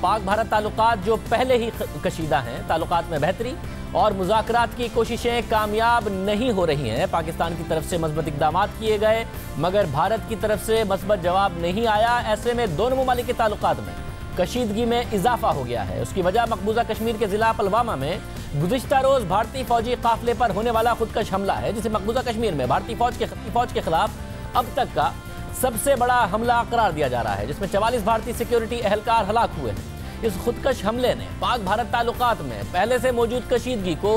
पाक भारत ताल्लुकात जो पहले ही कशीदा हैं, ताल्लुकात में बेहतरी और मुज़ाकरात की कोशिशें कामयाब नहीं हो रही हैं। पाकिस्तान की तरफ से मज़बूत इक़दामात किए गए मगर भारत की तरफ से मज़बूत जवाब नहीं आया। ऐसे में दोनों ममालिक के ताल्लुकात में कशीदगी में इजाफा हो गया है। उसकी वजह मकबूजा कश्मीर के ज़िला पुलवामा में गुज़िश्ता रोज़ भारतीय फौजी काफिले पर होने वाला खुदकश हमला है, जिसे मकबूजा कश्मीर में भारतीय फौज के खिलाफ अब तक का सबसे बड़ा हमला करार दिया जा रहा है, जिसमें 44 भारतीय सिक्योरिटी एहलकार हलाक हुए हैं। इस खुदकश हमले ने पाक भारत ताल्लुकात में पहले से मौजूद कशीदगी को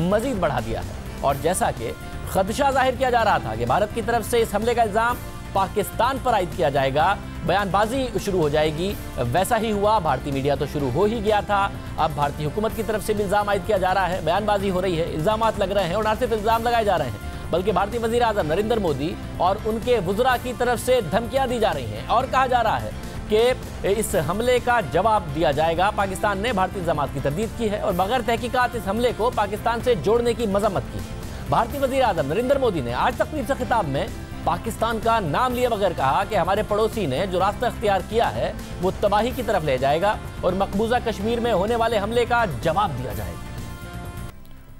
मजीद बढ़ा दिया है और जैसा कि खदशा जाहिर किया जा रहा था कि भारत की तरफ से इस हमले का इल्ज़ाम पाकिस्तान पर आयद किया जाएगा, बयानबाजी शुरू हो जाएगी, वैसा ही हुआ। भारतीय मीडिया तो शुरू हो ही गया था, अब भारतीय हुकूमत की तरफ से भी इल्ज़ाम आयद किया जा रहा है, बयानबाजी हो रही है, इल्ज़ामात लग रहे हैं और न सिर्फ इल्ज़ाम लगाए जा रहे हैं बल्कि भारतीय वज़ीर आज़म नरेंद्र मोदी और उनके वुज़रा की तरफ से धमकियां दी जा रही हैं और कहा जा रहा है कि इस हमले का जवाब दिया जाएगा। पाकिस्तान ने भारतीय इल्ज़ामात की तरदीद की है और बगैर तहकीकात इस हमले को पाकिस्तान से जोड़ने की मजम्मत की। भारतीय वज़ीर आज़म नरेंद्र मोदी ने आज तकरीर से खिताब में पाकिस्तान का नाम लिए बगैर कहा कि हमारे पड़ोसी ने जो रास्ता इख्तियार किया है वो तबाही की तरफ ले जाएगा और मकबूजा कश्मीर में होने वाले हमले का जवाब दिया जाएगा।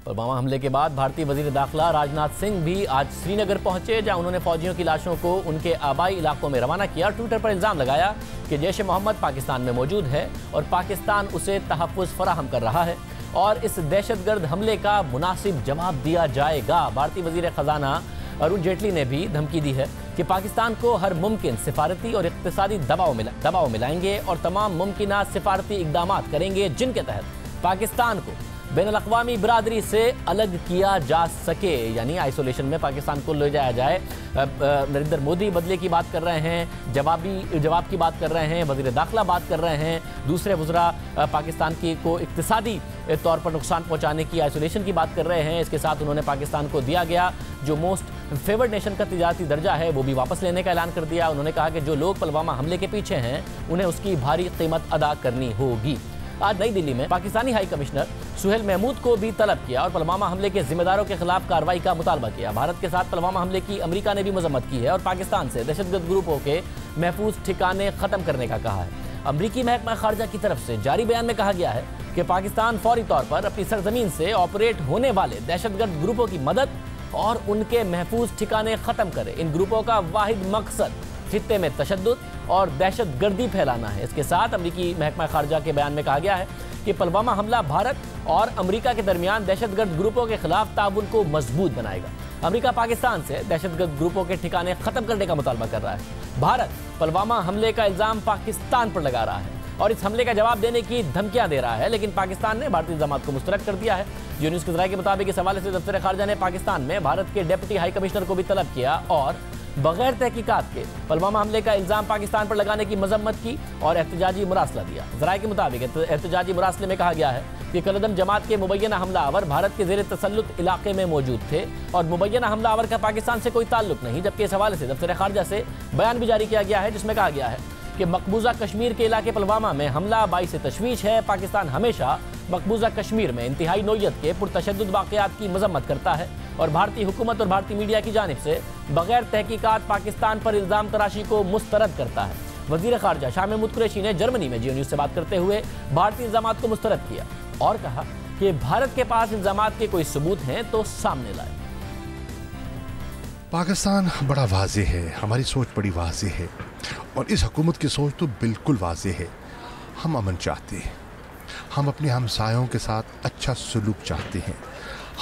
पुलवामा हमले के बाद भारतीय वज़ीर दाखिला राजनाथ सिंह भी आज श्रीनगर पहुंचे, जहां उन्होंने फौजियों की लाशों को उनके आबाई इलाकों में रवाना किया। ट्विटर पर इल्ज़ाम लगाया कि जैश मोहम्मद पाकिस्तान में मौजूद है और पाकिस्तान उसे तहफ़्फ़ुज़ फराहम कर रहा है और इस दहशतगर्द हमले का मुनासिब जवाब दिया जाएगा। भारतीय वज़ीर ख़जाना अरुण जेटली ने भी धमकी दी है कि पाकिस्तान को हर मुमकिन सिफारती और इक़्तिसादी दबाव मिलाएंगे और तमाम मुमकिन सिफारती इक़दामात करेंगे जिनके तहत पाकिस्तान को बैनुल-अक़वामी बिरादरी से अलग किया जा सके, यानी आइसोलेशन में पाकिस्तान को ले जाया जाए। नरेंद्र मोदी बदले की बात कर रहे हैं, जवाब की बात कर रहे हैं, वज़ीर दाखिला बात कर रहे हैं, दूसरे वज़रा पाकिस्तान की को इक़्तिसादी तौर पर नुकसान पहुंचाने की आइसोलेशन की बात कर रहे हैं। इसके साथ उन्होंने पाकिस्तान को दिया गया जो मोस्ट फेवर्ड नेशन का तिजारती दर्जा है वो भी वापस लेने का ऐलान कर दिया। उन्होंने कहा कि जो लोग पुलवामा हमले के पीछे हैं उन्हें उसकी भारी कीमत अदा करनी होगी। आज नई दिल्ली में पाकिस्तानी हाई कमिश्नर सुहेल महमूद को भी तलब किया और पुलवामा हमले के जिम्मेदारों के खिलाफ कार्रवाई का मुतालबा किया। भारत के साथ पुलवामा हमले की अमेरिका ने भी मजम्मत की है और पाकिस्तान से दहशतगर्द ग्रुपों के महफूज ठिकाने खत्म करने का कहा है। अमरीकी महकमा खारजा की तरफ से जारी बयान में कहा गया है कि पाकिस्तान फौरी तौर पर अपनी सरजमीन से ऑपरेट होने वाले दहशतगर्द ग्रुपों की मदद और उनके महफूज ठिकाने खत्म करे। इन ग्रुपों का वाहिद मकसद खित्ते में तशद्दुद और दहशतगर्दी फैलाना है। इसके साथ अमरीकी महकमा खारजा के बयान में कहा गया है कि पुलवामा हमला भारत और अमरीका के दरमियान दहशतगर्द ग्रुपों के खिलाफ ताउन को मजबूत बनाएगा। अमरीका पाकिस्तान से दहशतगर्द ग्रुपों के ठिकाने खत्म करने का मुतालबा कर रहा है। भारत पुलवामा हमले का इल्जाम पाकिस्तान पर लगा रहा है और इस हमले का जवाब देने की धमकियां दे रहा है, लेकिन पाकिस्तान ने भारतीय इल्जामात को मुस्तरद कर दिया है। जो न्यूज़ के ज़राए के मुताबिक इस हवाले से दफ्तर खारजा ने पाकिस्तान में भारत के डिप्टी हाई कमिश्नर को भी तलब किया और बगैर तहकीकात के पुलवामा हमले का इल्ज़ाम पाकिस्तान पर लगाने की मजम्मत की और एहतजाजी मुरासला दिया। ज़राए के मुताबिक एहतजाजी मुरासले में कहा गया है कि कलदम जमात के मुबैना हमलावर भारत के ज़ेर तसल्लुत इलाके में मौजूद थे और मुबैना हमलावर का पाकिस्तान से कोई ताल्लुक नहीं। जबकि इस हवाले से दफ्तर खारजा से बयान भी जारी किया गया है जिसमें कहा गया है कि मकबूजा कश्मीर के इलाके पुलवामा में हमला बाइस तशवीश है। पाकिस्तान हमेशा मकबूजा कश्मीर में इंतहाई नौयत के पुरतशद्दुद वाक़यात की मजम्मत करता है और भारतीय हुकूमत और भारतीय मीडिया की जानिब से बगैर तहकीकात पाकिस्तान पर इल्ज़ाम तराशी को मुस्तरद करता है। वज़ीर ख़ारजा शाह महमूद कुरैशी ने जर्मनी में जियो न्यूज़ से बात करते हुए भारतीय इल्ज़ामात को मुस्तरद किया और कहा कि भारत के पास इल्ज़ामात के कोई सबूत हैं तो सामने लाए। पाकिस्तान बड़ा वाज़ेह है, हमारी सोच बड़ी वाज़ेह है और इस हुकूमत की सोच तो बिल्कुल वाज़ेह है। हम अमन चाहते हैं, हम अपने हमसायों के साथ अच्छा सलूक चाहते हैं,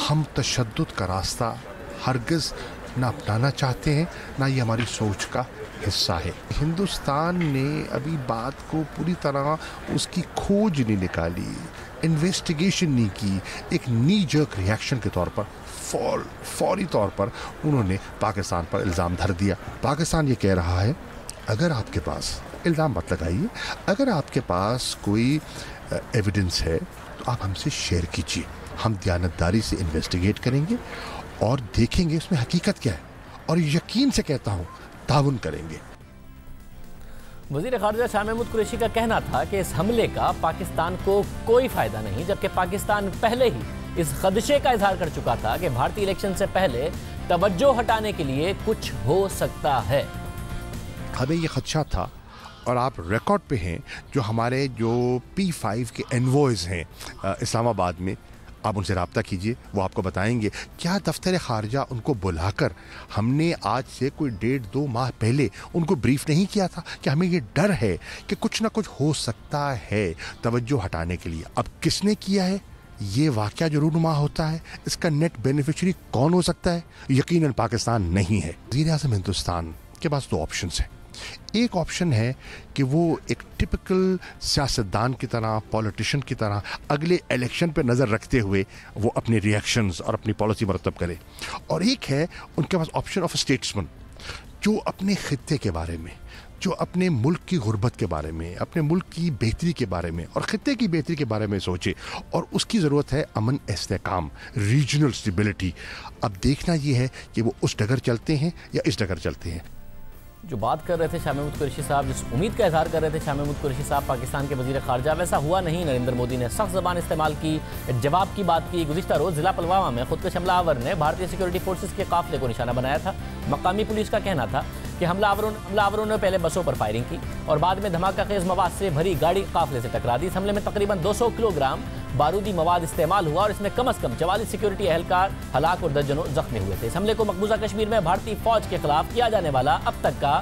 हम तशद्दुद का रास्ता हरगिज़ ना अपनाना चाहते हैं, ना ये हमारी सोच का हिस्सा है। हिंदुस्तान ने अभी बात को पूरी तरह उसकी खोज नहीं निकाली, इन्वेस्टिगेशन नहीं की। एक नी जर्क रिएक्शन के तौर पर फौरी तौर पर उन्होंने पाकिस्तान पर इल्ज़ाम धर दिया। पाकिस्तान ये कह रहा है अगर आपके पास इल्ज़ाम मत लगाइए, अगर आपके पास कोई एविडेंस है तो आप हमसे शेयर कीजिए, हम दयानतदारी से इन्वेस्टिगेट करेंगे और देखेंगे उसमें हकीकत क्या है और यकीन से कहता हूँ ताउन करेंगे। वज़ीर ख़ारजा शाह महमूद कुरैशी का कहना था कि इस हमले का पाकिस्तान को कोई फ़ायदा नहीं, जबकि पाकिस्तान पहले ही इस खदशे का इजहार कर चुका था कि भारतीय इलेक्शन से पहले तवज्जो हटाने के लिए कुछ हो सकता है। हमें ये खदशा था और आप रिकॉर्ड पे हैं। जो हमारे जो P5 के एनवॉयज़ हैं इस्लामाबाद में, आप उनसे रब्ता कीजिए, वो आपको बताएंगे। क्या दफ्तर ख़ारजा उनको बुलाकर हमने आज से कोई 1.5-2 माह पहले उनको ब्रीफ नहीं किया था कि हमें ये डर है कि कुछ ना कुछ हो सकता है तवज्जो हटाने के लिए? अब किसने किया है ये वाक़या जो रूनुमा होता है, इसका नेट बेनिफिशरी कौन हो सकता है? यकीनन पाकिस्तान नहीं है। वज़ीर-ए-आज़म हिंदुस्तान के पास 2 ऑप्शंस हैं। एक ऑप्शन है कि वो एक टिपिकल सियासतदान की तरह, पॉलिटिशियन की तरह अगले इलेक्शन पे नज़र रखते हुए वो अपने रिएक्शंस और अपनी पॉलिसी मरतब करे, और एक है उनके पास ऑप्शन ऑफ स्टेट्समैन जो अपने खित्ते के बारे में, जो अपने मुल्क की गुर्बत के बारे में, अपने मुल्क की बेहतरी के बारे में और खित्ते की बेहतरी के बारे में सोचे। और उसकी ज़रूरत है अमन, इस्तेहकाम, रीजनल स्टेबिलिटी। अब देखना ये है कि वो उस डगर चलते हैं या इस डगर चलते हैं। जो बात कर रहे थे शाह महमूद कुरैशी साहब, जिस उम्मीद का इजहार कर रहे थे शाह महमूद कुरैशी साहब पाकिस्तान के वज़ीर ख़ारजा, वैसा हुआ नहीं। नरेंद्र मोदी ने सख्त ज़बान इस्तेमाल की, जवाब की बात की। गुज़िश्ता रोज़ ज़िला पुलवामा में खुदकश हमलावर ने भारतीय सिक्योरिटी फोर्सेस के काफ़िले को निशाना बनाया था। मकामी पुलिस का कहना था कि हमलावरों ने पहले बसों पर फायरिंग की और बाद में धमाका खेज मवाद से भरी गाड़ी काफिले से टकरा दी। इस हमले में तकरीबन 200 किलोग्राम बारूदी मवाद इस्तेमाल हुआ और इसमें कम से कम 44 सिक्योरिटी एहलकार हलाक और दर्जनों जख्मी हुए थे। इस हमले को मकबूजा कश्मीर में भारतीय फौज के खिलाफ किया जाने वाला अब तक का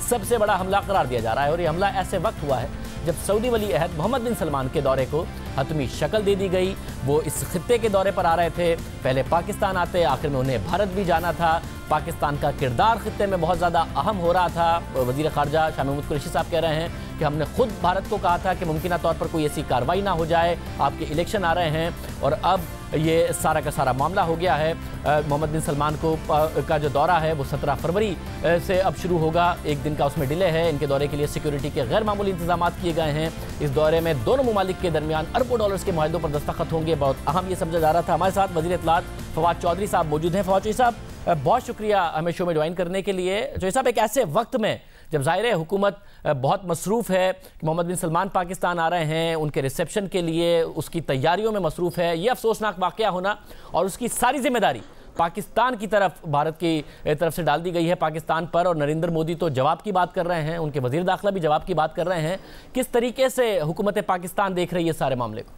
सबसे बड़ा हमला करार दिया जा रहा है। और ये हमला ऐसे वक्त हुआ है जब सऊदी वली अहद मोहम्मद बिन सलमान के दौरे को हतमी शक्ल दे दी गई। वो इस खित्ते के दौरे पर आ रहे थे, पहले पाकिस्तान आते, आखिर में उन्हें भारत भी जाना था। पाकिस्तान का किरदार खित्ते में बहुत ज़्यादा अहम हो रहा था। वज़ीर ख़ारजा शाह महमूद कुरैशी साहब कह रहे हैं कि हमने खुद भारत को कहा था कि मुमकिन तौर पर कोई ऐसी कार्रवाई ना हो जाए, आपके इलेक्शन आ रहे हैं और अब ये सारा का सारा मामला हो गया है। मोहम्मद बिन सलमान को का जो दौरा है वो 17 फरवरी से अब शुरू होगा। एक दिन का उसमें डिले है। इनके दौरे के लिए सिक्योरिटी के गैर मामूली इंतजाम किए गए हैं। इस दौरे में दोनों ममालिक के दरमियान अरबों डॉलर्स के मुआहदों पर दस्तखत होंगे, बहुत अहम ये समझा जा रहा था। हमारे साथ वज़ीर इत्तलात फवाद चौधरी साहब मौजूद हैं। फवाद चौधरी साहब, बहुत शुक्रिया हमें शो में ज्वाइन करने के लिए। चौधरी साहब, एक ऐसे वक्त में जब ज़ाहिर है हुकूमत बहुत मसरूफ़ है, मोहम्मद बिन सलमान पाकिस्तान आ रहे हैं, उनके रिसेप्शन के लिए उसकी तैयारियों में मसरूफ़ है, ये अफसोसनाक वाक़या होना और उसकी सारी जिम्मेदारी पाकिस्तान की तरफ, भारत की तरफ से डाल दी गई है पाकिस्तान पर। और नरेंद्र मोदी तो जवाब की बात कर रहे हैं, उनके वज़ीर दाखिला भी जवाब की बात कर रहे हैं। किस तरीके से हुकूमत पाकिस्तान देख रही है सारे मामले को?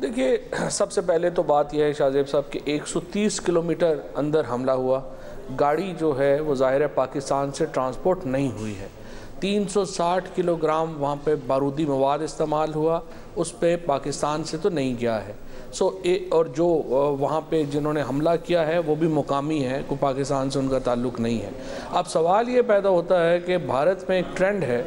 देखिए, सबसे पहले तो बात यह है शाहजेब साहब कि 130 किलोमीटर अंदर हमला हुआ। गाड़ी जो है वो ज़ाहिर है पाकिस्तान से ट्रांसपोर्ट नहीं हुई है। 360 किलोग्राम वहाँ पे बारूदी मवाद इस्तेमाल हुआ, उस पे पाकिस्तान से तो नहीं गया है। और जो वहाँ पे जिन्होंने हमला किया है वो भी मुकामी है, कोई पाकिस्तान से उनका ताल्लुक़ नहीं है। अब सवाल ये पैदा होता है कि भारत में एक ट्रेंड है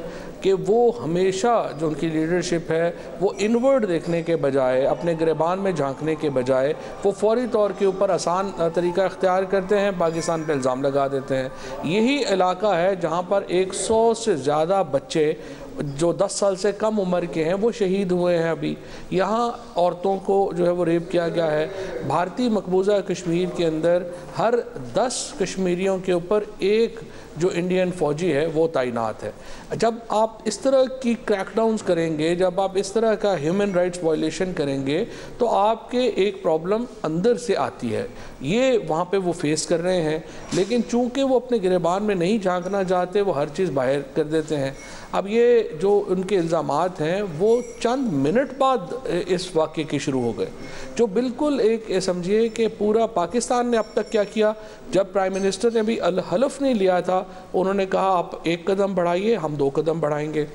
कि वो हमेशा जो उनकी लीडरशिप है वो इनवर्ड देखने के बजाय, अपने गिरबान में झांकने के बजाय वो फौरी तौर के ऊपर आसान तरीका इख्तियार करते हैं, पाकिस्तान पर इल्ज़ाम लगा देते हैं। यही इलाका है जहाँ पर 100 से ज़्यादा बच्चे जो 10 साल से कम उम्र के हैं वो शहीद हुए हैं। अभी यहाँ औरतों को जो है वो रेप किया गया है। भारतीय मकबूजा कश्मीर के अंदर हर 10 कश्मीरियों के ऊपर एक जो इंडियन फ़ौजी है वो तैनात है। जब आप इस तरह की क्रैकडाउन्स करेंगे, जब आप इस तरह का ह्यूमन राइट्स वायलेशन करेंगे तो आपके एक प्रॉब्लम अंदर से आती है। ये वहाँ पे वो फेस कर रहे हैं, लेकिन चूंकि वो अपने गिरबान में नहीं झांकना चाहते, वो हर चीज़ बाहर कर देते हैं। अब ये जो उनके इल्ज़ामात हैं वो चंद मिनट बाद इस वाक़े के शुरू हो गए, जो बिल्कुल एक समझिए कि पूरा पाकिस्तान ने अब तक क्या किया। जब प्राइम मिनिस्टर ने भी हलफ नहीं लिया था, उन्होंने कहा आप 1 कदम बढ़ाइए, हम 2 कदम बढ़ाएंगे।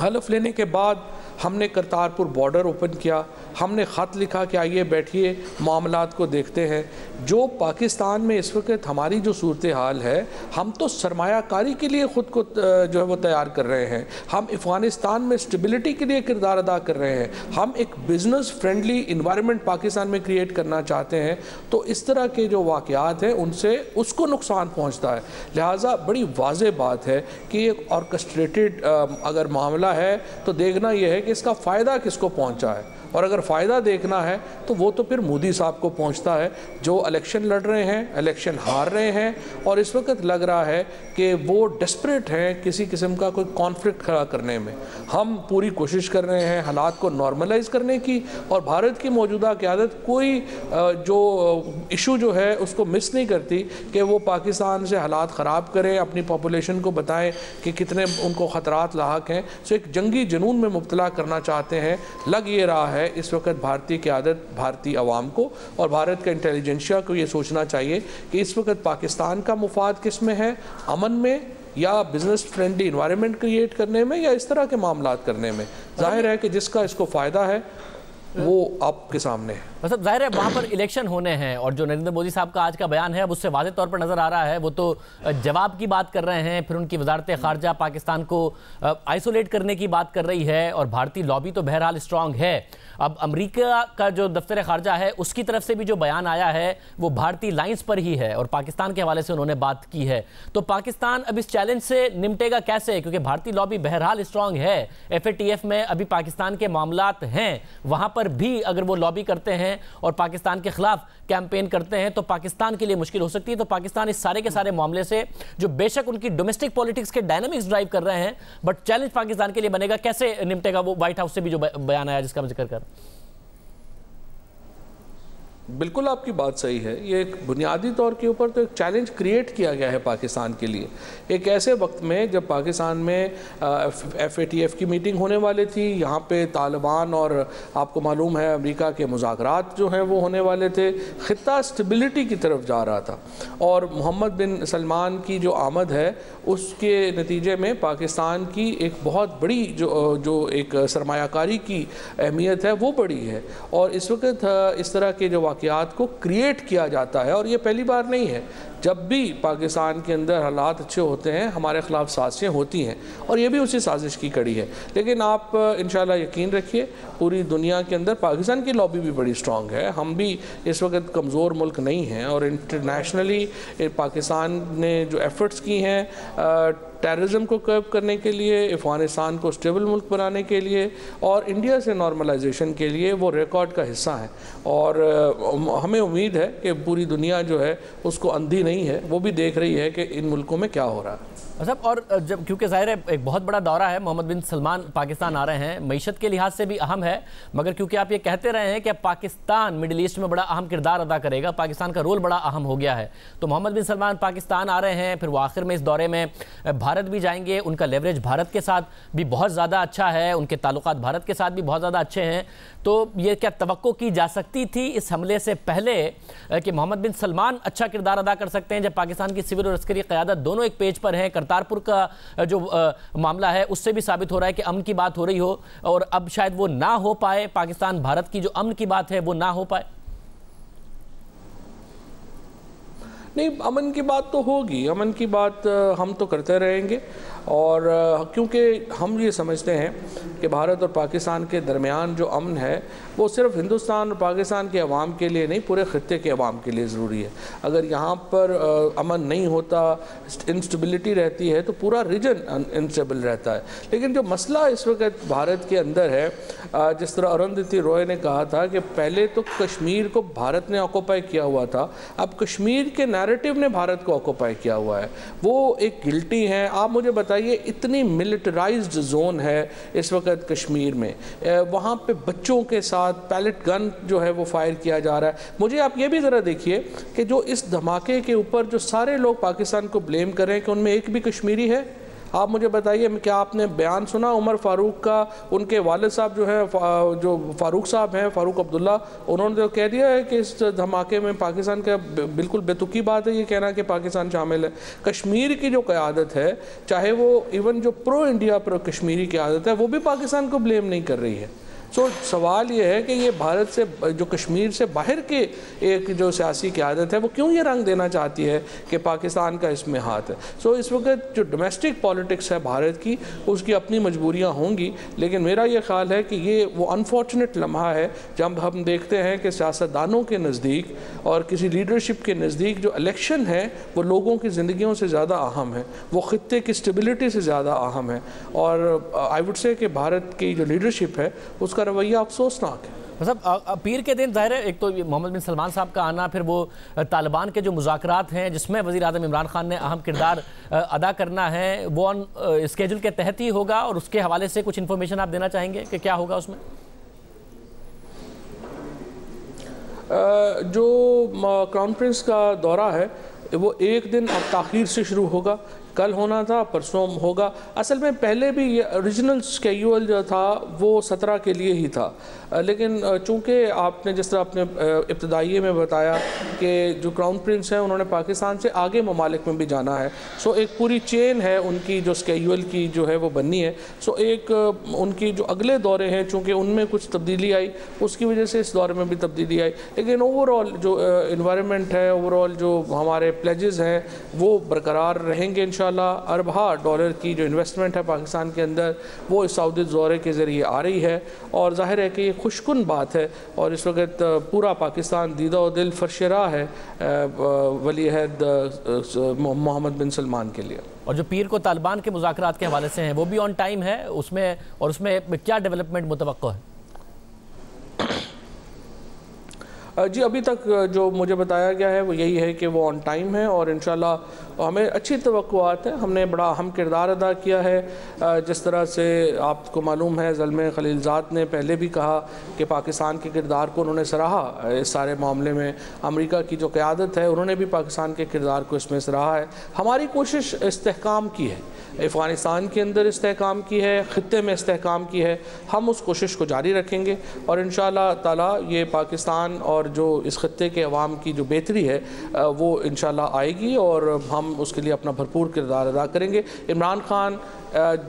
हलफ लेने के बाद हमने करतारपुर बॉर्डर ओपन किया, हमने ख़त लिखा कि आइए बैठिए मामलात को देखते हैं। जो पाकिस्तान में इस वक्त हमारी जो सूरत हाल है, हम तो सरमायाकारी के लिए ख़ुद को जो है वो तैयार कर रहे हैं। हम अफ़गानिस्तान में स्टेबिलिटी के लिए किरदार अदा कर रहे हैं। हम एक बिज़नेस फ्रेंडली इन्वायरमेंट पाकिस्तान में क्रिएट करना चाहते हैं। तो इस तरह के जो वाक़यात हैं उनसे उसको नुकसान पहुँचता है। लिहाजा बड़ी वाज़ेह बात है कि एक ऑर्केस्ट्रेटेड अगर मामला है तो देखना यह है कि इसका फ़ायदा किसको पहुंचा है, और अगर फ़ायदा देखना है तो वो तो फिर मोदी साहब को पहुंचता है, जो इलेक्शन लड़ रहे हैं, इलेक्शन हार रहे हैं, और इस वक्त लग रहा है कि वो डेस्परेट हैं किसी किस्म का कोई कॉन्फ्लिक्ट खड़ा करने में। हम पूरी कोशिश कर रहे हैं हालात को नॉर्मलाइज करने की, और भारत की मौजूदा क़यादत कोई जो इशू जो है उसको मिस नहीं करती कि वो पाकिस्तान से हालात ख़राब करें, अपनी पॉपुलेशन को बताएं कि कितने उनको ख़तरात लाहक हैं। सो एक जंगी जुनून में मुब्तला करना चाहते हैं। लग ये रहा है इस वक्त भारतीय क़यादत, भारतीय अवाम को और भारत का इंटेलिजेंशिया को ये सोचना चाहिए कि इस वक्त पाकिस्तान का मुफाद किस में है, अमन में या बिज़नेस फ्रेंडली इन्वायरमेंट क्रिएट करने में, या इस तरह के मामलात करने में। जाहिर है कि जिसका इसको फ़ायदा है वो आपके सामने है। मतलब जाहिर है वहाँ पर इलेक्शन होने हैं, और जो नरेंद्र मोदी साहब का आज का बयान है अब उससे वाज़ेह तौर पर नज़र आ रहा है वो तो जवाब की बात कर रहे हैं, फिर उनकी वजारत ख़ारजा पाकिस्तान को आइसोलेट करने की बात कर रही है, और भारतीय लॉबी तो बहरहाल स्ट्रांग है। अब अमेरिका का जो दफ्तर ख़ारजा है उसकी तरफ से भी जो बयान आया है वो भारतीय लाइंस पर ही है, और पाकिस्तान के हवाले से उन्होंने बात की है। तो पाकिस्तान अब इस चैलेंज से निपटेगा कैसे, क्योंकि भारतीय लॉबी बहरहाल स्ट्रांग है। FATF में अभी पाकिस्तान के मामलात हैं, वहाँ पर भी अगर वो लॉबी करते हैं और पाकिस्तान के खिलाफ कैंपेन करते हैं तो पाकिस्तान के लिए मुश्किल हो सकती है। तो पाकिस्तान इस सारे के सारे मामले से, जो बेशक उनकी डोमेस्टिक पॉलिटिक्स के डायनामिक्स ड्राइव कर रहे हैं, बट चैलेंज पाकिस्तान के लिए बनेगा। कैसे निपटेगा वो, व्हाइट हाउस से भी जो बयान आया जिसका मैं जिक्र कर। बिल्कुल आपकी बात सही है। ये एक बुनियादी तौर के ऊपर तो एक चैलेंज क्रिएट किया गया है पाकिस्तान के लिए, एक ऐसे वक्त में जब पाकिस्तान में FATF की मीटिंग होने वाली थी, यहाँ पे तालिबान और आपको मालूम है अमेरिका के मुज़ाकरात जो हैं वो होने वाले थे, ख़ित्ता स्टेबिलिटी की तरफ जा रहा था, और मोहम्मद बिन सलमान की जो आमद है उसके नतीजे में पाकिस्तान की एक बहुत बड़ी जो एक सरमायाकारी की अहमियत है वो बड़ी है। और इस वक्त इस तरह के जो वाक़यात को क्रिएट किया जाता है, और ये पहली बार नहीं है। जब भी पाकिस्तान के अंदर हालात अच्छे होते हैं हमारे ख़िलाफ़ साजिशें होती हैं, और ये भी उसी साजिश की कड़ी है। लेकिन आप इंशाल्लाह यकीन रखिए पूरी दुनिया के अंदर पाकिस्तान की लॉबी भी बड़ी स्ट्रॉन्ग है। हम भी इस वक्त कमज़ोर मुल्क नहीं हैं, और इंटरनेशनली पाकिस्तान ने जो एफ़र्ट्स की हैं टेररिज्म को कर्ब करने के लिए, अफ़गानिस्तान को स्टेबल मुल्क बनाने के लिए और इंडिया से नॉर्मलाइजेशन के लिए, वो रिकॉर्ड का हिस्सा है। और हमें उम्मीद है कि पूरी दुनिया जो है उसको अंधी नहीं है, वो भी देख रही है कि इन मुल्कों में क्या हो रहा है। मतलब और जब क्योंकि ज़ाहिर है एक बहुत बड़ा दौरा है, मोहम्मद बिन सलमान पाकिस्तान आ रहे हैं, मईशत के लिहाज से भी अहम है, मगर क्योंकि आप ये कहते रहे हैं कि पाकिस्तान मिडिल ईस्ट में बड़ा अहम किरदार अदा करेगा, पाकिस्तान का रोल बड़ा अहम हो गया है, तो मोहम्मद बिन सलमान पाकिस्तान आ रहे हैं, फिर वो आखिर में इस दौरे में भारत भी जाएंगे। उनका लेवरेज भारत के साथ भी बहुत ज़्यादा अच्छा है, उनके ताल्लुकात भारत के साथ भी बहुत ज़्यादा अच्छे हैं। तो ये क्या तवक्को की जा सकती थी इस हमले से पहले कि मोहम्मद बिन सलमान अच्छा किरदार अदा कर सकते हैं, जब पाकिस्तान की सिविल और अस्करी क़यादत दोनों एक पेज पर हैं? करतारपुर का जो मामला है उससे भी साबित हो रहा है कि अमन की बात हो रही हो, और अब शायद वो ना हो पाए, पाकिस्तान भारत की जो अमन की बात है वो ना हो पाए। नहीं, अमन की बात तो होगी, अमन की बात हम तो करते रहेंगे, और क्योंकि हम ये समझते हैं कि भारत और पाकिस्तान के दरमियान जो अमन है वो सिर्फ हिंदुस्तान और पाकिस्तान के अवाम के लिए नहीं, पूरे ख़ित्ते के अवाम के लिए ज़रूरी है। अगर यहाँ पर अमन नहीं होता, इंस्टेबिलिटी रहती है, तो पूरा रीजन इनस्टेबल रहता है। लेकिन जो मसला इस वक्त भारत के अंदर है, जिस तरह अरुंधति रॉय ने कहा था कि पहले तो कश्मीर को भारत ने ऑक्यूपाई किया हुआ था, अब कश्मीर के नैरेटिव ने भारत को ऑक्यूपाई किया हुआ है, वो एक गिल्टी है। आप मुझे बताइए, इतनी मिलिटराइज्ड जोन है इस वक्त कश्मीर में, वहाँ पे बच्चों के साथ पैलेट गन जो है वो फायर किया जा रहा है। मुझे आप ये भी ज़रा देखिए कि जो इस धमाके के ऊपर जो सारे लोग पाकिस्तान को ब्लेम कर रहे हैं कि उनमें एक भी कश्मीरी है। आप मुझे बताइए, क्या आपने बयान सुना उमर फारूक का? उनके वालिद साहब जो हैं, जो फारूक साहब हैं, फारूक अब्दुल्ला, उन्होंने तो कह दिया है कि इस धमाके में पाकिस्तान का बिल्कुल बेतुकी बात है ये कहना कि पाकिस्तान शामिल है। कश्मीर की जो क़यादत है, चाहे वो इवन जो प्रो इंडिया प्रो कश्मीरी क़यादत है, वो भी पाकिस्तान को ब्लेम नहीं कर रही है। सो सवाल ये है कि ये भारत से जो कश्मीर से बाहर के एक जो सियासी क़यादत है वो क्यों ये रंग देना चाहती है कि पाकिस्तान का इसमें हाथ है। सो इस वक्त जो डोमेस्टिक पॉलिटिक्स है भारत की उसकी अपनी मजबूरियाँ होंगी, लेकिन मेरा ये ख्याल है कि ये वो अनफॉर्चुनेट लम्हा है जब हम देखते हैं कि सियासतदानों के नज़दीक और किसी लीडरशिप के नज़दीक जो इलेक्शन है वो लोगों की ज़िंदगियों से ज़्यादा अहम है, वो ख़ित्ते की स्टेबिलिटी से ज़्यादा अहम है। और आई वुड से कि भारत की जो लीडरशिप है उसका रवैया अफसोसनाक है। मतलब पीर के दिन ज़ाहिर है एक तो मोहम्मद बिन सलमान साहब का आना, फिर वो तालिबान के जो मुज़ाकरात हैं जिसमें वज़ीर आज़म इमरान खान ने अहम किरदार अदा करना है, वो ऑन स्केड्यूल के तहत ही होगा, और उसके हवाले से कुछ इन्फॉर्मेशन आप देना चाहेंगे कि क्या होगा उसमें? जो क्राउन प्रिंस का दौरा है वो एक दिन अब ताख़ीर से शुरू होगा, कल होना था, परसों होगा। असल में पहले भी ये ओरिजिनल स्केड्यूल जो था वो 17 के लिए ही था, लेकिन चूँकि आपने जिस तरह अपने इब्तदाई में बताया कि जो क्राउन प्रिंस हैं उन्होंने पाकिस्तान से आगे ममालिक में भी जाना है, सो एक पूरी चेन है उनकी जो स्केड्यूल की जो है वो बननी है। सो एक उनकी जो अगले दौरे हैं चूँकि उनमें कुछ तब्दीली आई उसकी वजह से इस दौरे में भी तब्दीली आई, लेकिन ओवरऑल जो इन्वायरमेंट है, ओवरऑल जो हमारे प्लेजेस हैं वो बरकरार रहेंगे इंशाल्लाह। अरबा डॉलर की जो इन्वेस्टमेंट है पाकिस्तान के अंदर वो इस सऊदी दौरे के ज़रिए आ रही है, और ज़ाहिर है कि ये खुशकुन बात है। और इस वक्त पूरा पाकिस्तान दीदा व दिल फरशरा है वली अहद मोहम्मद बिन सलमान के लिए। और जो पीर को तालिबान के मुज़ाकरात के हवाले से हैं वो भी ऑन टाइम है उसमें, और उसमें क्या डेवलपमेंट मुतवक्को है? जी अभी तक जो मुझे बताया गया है वो यही है कि वो ऑन टाइम है, और इंशाल्लाह हमें अच्छी तवक्कुआत है। हमने बड़ा अहम किरदार अदा किया है, जिस तरह से आपको मालूम है ज़ल्मे खलीलज़ाद ने पहले भी कहा कि पाकिस्तान के किरदार को उन्होंने सराहा इस सारे मामले में। अमेरिका की जो क़यादत है उन्होंने भी पाकिस्तान के किरदार को इसमें सराहा है। हमारी कोशिश इस्तेहकाम की है, अफ़गानिस्तान के अंदर इस्तेहकाम की है, ख़ित्ते में इस्तेहकाम की है। हम उस कोशिश को जारी रखेंगे और इंशाअल्लाह ताला ये पाकिस्तान और जो इस खत्ते के अवाम की जो बेहतरी है वो इंशाल्लाह आएगी, और हम उसके लिए अपना भरपूर किरदार अदा करेंगे। इमरान खान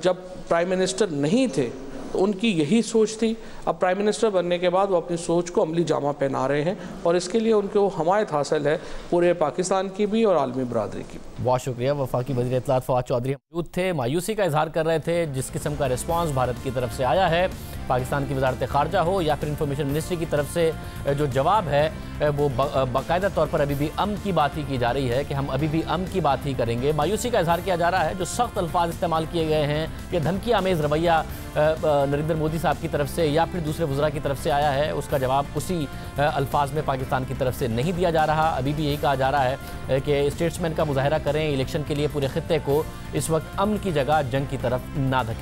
जब प्राइम मिनिस्टर नहीं थे तो उनकी यही सोच थी, अब प्राइम मिनिस्टर बनने के बाद वो अपनी सोच को अमली जामा पहना रहे हैं, और इसके लिए उनको हमायत हासिल है पूरे पाकिस्तान की भी और आलमी बरादरी की। बहुत शुक्रिया। वफाकी वज़ीर इत्तलात फवाद चौधरी मौजूद थे, मायूसी का इजहार कर रहे थे जिस किस्म का रिस्पांस भारत की तरफ से आया है, पाकिस्तान की वजारत ख़ारजा हो या फिर इंफॉर्मेशन मिनिस्ट्री की तरफ से जो जवाब है वो बाकायदा तौर पर अभी भी अमन की बात ही की जा रही है कि हम अभी भी अमन की बात ही करेंगे। मायूसी का इजहार किया जा रहा है, जो सख्त अल्फाज इस्तेमाल किए गए हैं, ये धमकी आमेज़ रवैया नरेंद्र मोदी साहब की तरफ से या फिर दूसरे वज़रा की तरफ से आया है, उसका जवाब उसी अल्फाज में पाकिस्तान की तरफ से नहीं दिया जा रहा। अभी भी यही कहा जा रहा है कि स्टेट्समैन का मुजाहरा करें इलेक्शन के लिए, पूरे खित्ते को इस वक्त अमन की जगह जंग की तरफ ना धकें।